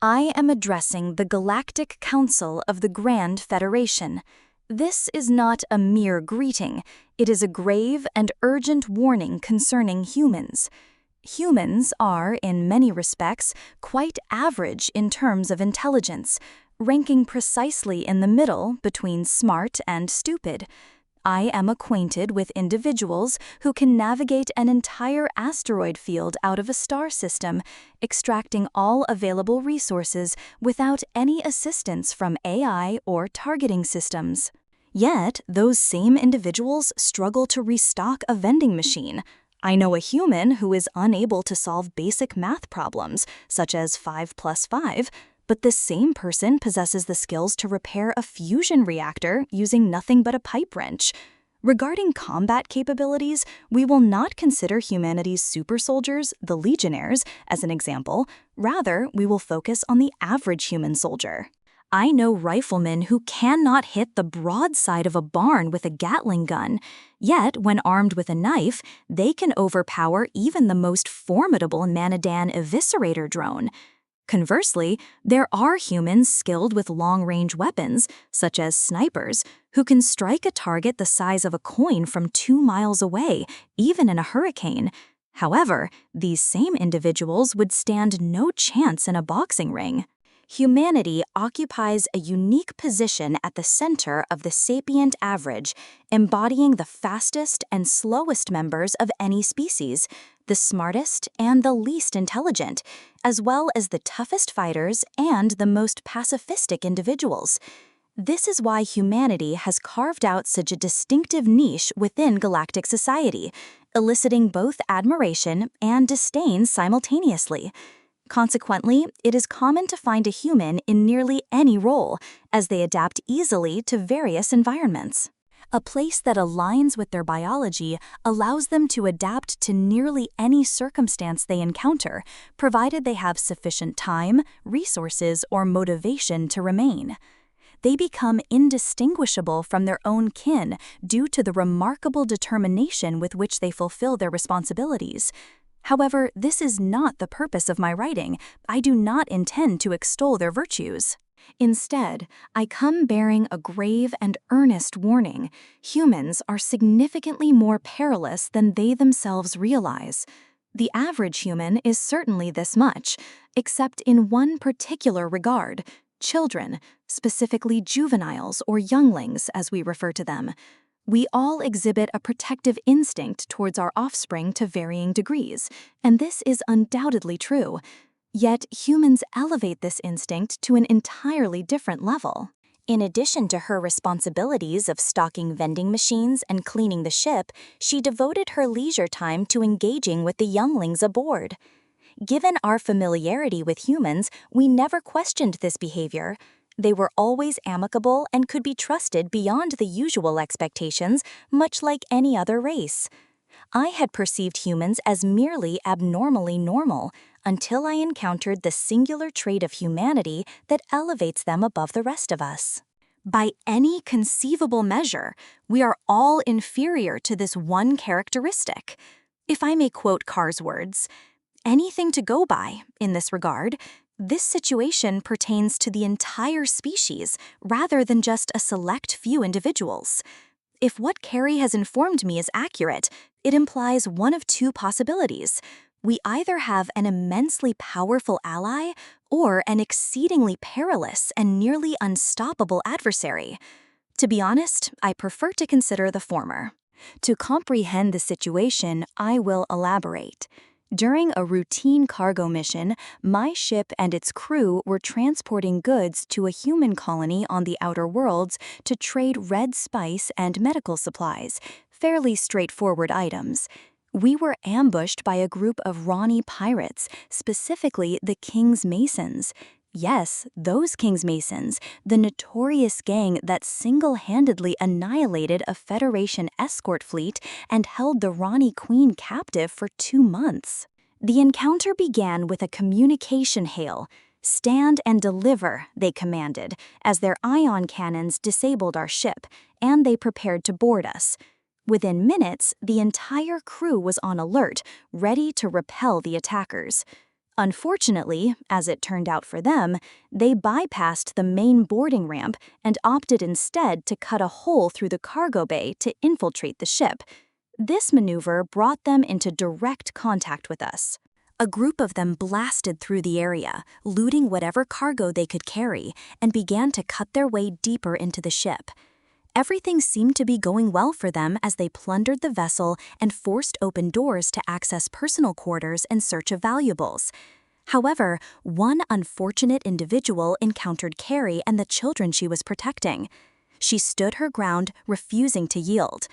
I am addressing the Galactic Council of the Grand Federation. This is not a mere greeting, it is a grave and urgent warning concerning humans. Humans are, in many respects, quite average in terms of intelligence, ranking precisely in the middle between smart and stupid. I am acquainted with individuals who can navigate an entire asteroid field out of a star system, extracting all available resources without any assistance from AI or targeting systems. Yet, those same individuals struggle to restock a vending machine. I know a human who is unable to solve basic math problems, such as 5 plus 5, but this same person possesses the skills to repair a fusion reactor using nothing but a pipe wrench. Regarding combat capabilities, we will not consider humanity's super soldiers, the legionnaires, as an example. Rather, we will focus on the average human soldier. I know riflemen who cannot hit the broadside of a barn with a Gatling gun, yet when armed with a knife, they can overpower even the most formidable Manadan eviscerator drone. Conversely, there are humans skilled with long-range weapons, such as snipers, who can strike a target the size of a coin from 2 miles away, even in a hurricane. However, these same individuals would stand no chance in a boxing ring. Humanity occupies a unique position at the center of the sapient average, embodying the fastest and slowest members of any species, the smartest and the least intelligent, as well as the toughest fighters and the most pacifistic individuals. This is why humanity has carved out such a distinctive niche within galactic society, eliciting both admiration and disdain simultaneously. Consequently, it is common to find a human in nearly any role, as they adapt easily to various environments. A place that aligns with their biology allows them to adapt to nearly any circumstance they encounter, provided they have sufficient time, resources, or motivation to remain. They become indistinguishable from their own kin due to the remarkable determination with which they fulfill their responsibilities. However, this is not the purpose of my writing. I do not intend to extol their virtues. Instead, I come bearing a grave and earnest warning. Humans are significantly more perilous than they themselves realize. The average human is certainly this much, except in one particular regard: children, specifically juveniles or younglings, as we refer to them. We all exhibit a protective instinct towards our offspring to varying degrees, and this is undoubtedly true. Yet humans elevate this instinct to an entirely different level. In addition to her responsibilities of stocking vending machines and cleaning the ship, she devoted her leisure time to engaging with the younglings aboard. Given our familiarity with humans, we never questioned this behavior. They were always amicable and could be trusted beyond the usual expectations, much like any other race. I had perceived humans as merely abnormally normal until I encountered the singular trait of humanity that elevates them above the rest of us. By any conceivable measure, we are all inferior to this one characteristic. If I may quote Carr's words, "Anything to go by, in this regard, this situation pertains to the entire species rather than just a select few individuals." If what Carrie has informed me is accurate, it implies one of two possibilities. We either have an immensely powerful ally or an exceedingly perilous and nearly unstoppable adversary. To be honest, I prefer to consider the former. To comprehend the situation, I will elaborate. During a routine cargo mission, my ship and its crew were transporting goods to a human colony on the outer worlds to trade red spice and medical supplies, fairly straightforward items. We were ambushed by a group of Ronnie pirates, specifically the King's Masons. Yes, those King's Masons, the notorious gang that single-handedly annihilated a Federation escort fleet and held the Ronnie Queen captive for 2 months. The encounter began with a communication hail. "Stand and deliver," they commanded, as their ion cannons disabled our ship, and they prepared to board us. Within minutes, the entire crew was on alert, ready to repel the attackers. Unfortunately, as it turned out for them, they bypassed the main boarding ramp and opted instead to cut a hole through the cargo bay to infiltrate the ship. This maneuver brought them into direct contact with us. A group of them blasted through the area, looting whatever cargo they could carry, and began to cut their way deeper into the ship. Everything seemed to be going well for them as they plundered the vessel and forced open doors to access personal quarters in search of valuables. However, one unfortunate individual encountered Carrie and the children she was protecting. She stood her ground, refusing to yield.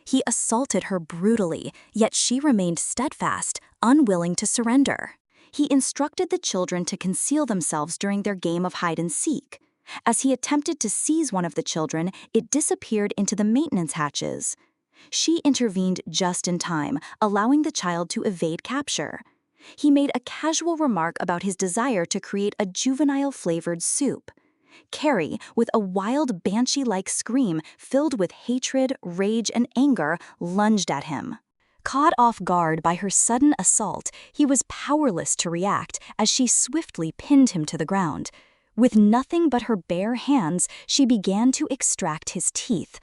He assaulted her brutally, yet she remained steadfast, unwilling to surrender. He instructed the children to conceal themselves during their game of hide-and-seek. As he attempted to seize one of the children, it disappeared into the maintenance hatches. She intervened just in time, allowing the child to evade capture. He made a casual remark about his desire to create a juvenile-flavored soup. Carrie, with a wild banshee-like scream filled with hatred, rage, and anger, lunged at him. Caught off guard by her sudden assault, he was powerless to react as she swiftly pinned him to the ground. With nothing but her bare hands, she began to extract his teeth.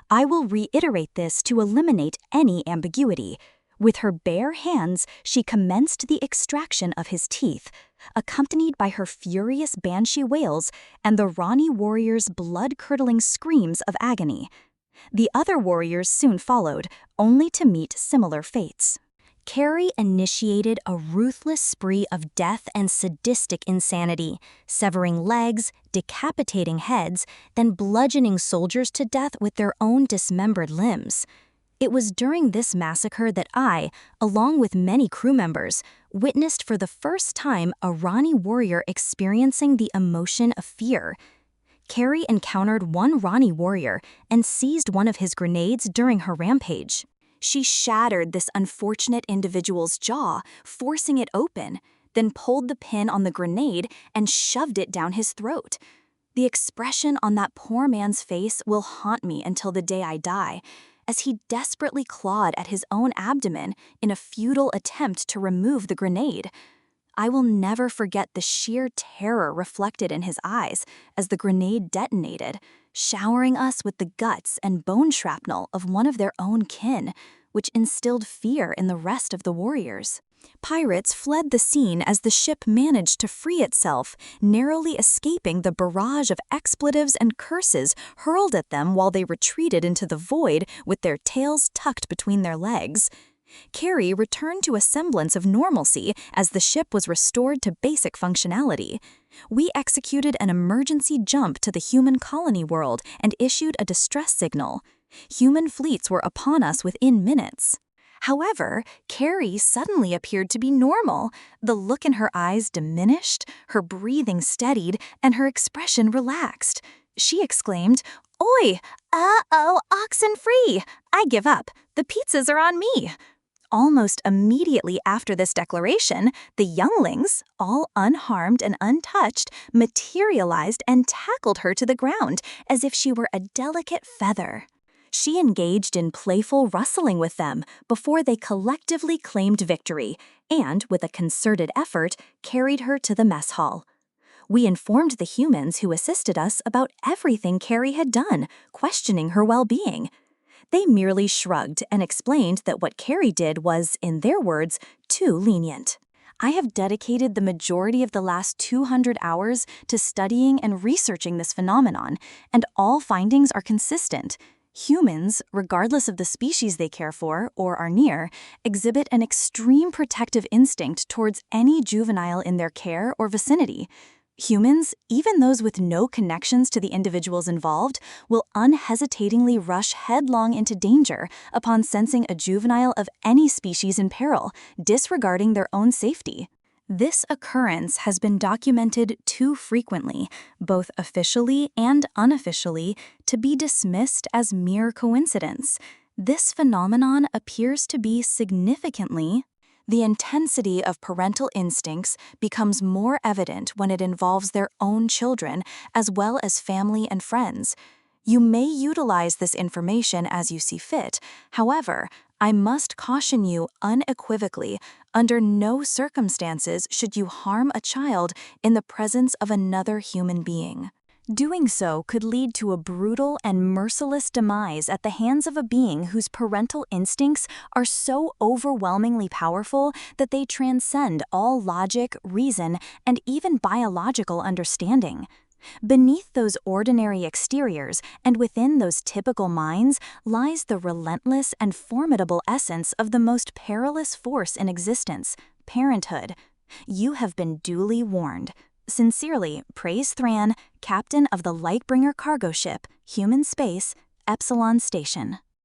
I will reiterate this to eliminate any ambiguity. With her bare hands, she commenced the extraction of his teeth, accompanied by her furious banshee wails and the Rani warrior's blood-curdling screams of agony. The other warriors soon followed, only to meet similar fates. Carrie initiated a ruthless spree of death and sadistic insanity, severing legs, decapitating heads, then bludgeoning soldiers to death with their own dismembered limbs. It was during this massacre that I, along with many crew members, witnessed for the first time a Rani warrior experiencing the emotion of fear. Carrie encountered one Rani warrior and seized one of his grenades during her rampage. She shattered this unfortunate individual's jaw, forcing it open, then pulled the pin on the grenade and shoved it down his throat. The expression on that poor man's face will haunt me until the day I die, as he desperately clawed at his own abdomen in a futile attempt to remove the grenade. I will never forget the sheer terror reflected in his eyes as the grenade detonated, showering us with the guts and bone shrapnel of one of their own kin, which instilled fear in the rest of the warriors. Pirates fled the scene as the ship managed to free itself, narrowly escaping the barrage of expletives and curses hurled at them while they retreated into the void with their tails tucked between their legs. Carrie returned to a semblance of normalcy as the ship was restored to basic functionality. We executed an emergency jump to the human colony world and issued a distress signal. Human fleets were upon us within minutes. However, Carrie suddenly appeared to be normal. The look in her eyes diminished, her breathing steadied, and her expression relaxed. She exclaimed, "Oi! Uh-oh, oxen free! I give up. The pizzas are on me." Almost immediately after this declaration, the younglings, all unharmed and untouched, materialized and tackled her to the ground as if she were a delicate feather. She engaged in playful rustling with them before they collectively claimed victory and, with a concerted effort, carried her to the mess hall. We informed the humans who assisted us about everything Carrie had done, questioning her well-being. They merely shrugged and explained that what Carrie did was, in their words, too lenient. I have dedicated the majority of the last 200 hours to studying and researching this phenomenon, and all findings are consistent. Humans, regardless of the species they care for or are near, exhibit an extreme protective instinct towards any juvenile in their care or vicinity. Humans, even those with no connections to the individuals involved, will unhesitatingly rush headlong into danger upon sensing a juvenile of any species in peril, disregarding their own safety. This occurrence has been documented too frequently, both officially and unofficially, to be dismissed as mere coincidence. This phenomenon appears to be significantly. The intensity of parental instincts becomes more evident when it involves their own children, as well as family and friends. You may utilize this information as you see fit. However, I must caution you unequivocally, under no circumstances should you harm a child in the presence of another human being. Doing so could lead to a brutal and merciless demise at the hands of a being whose parental instincts are so overwhelmingly powerful that they transcend all logic, reason, and even biological understanding. Beneath those ordinary exteriors and within those typical minds lies the relentless and formidable essence of the most perilous force in existence, parenthood. You have been duly warned. Sincerely, Praise Thran, Captain of the Lightbringer cargo ship, Human Space, Epsilon Station.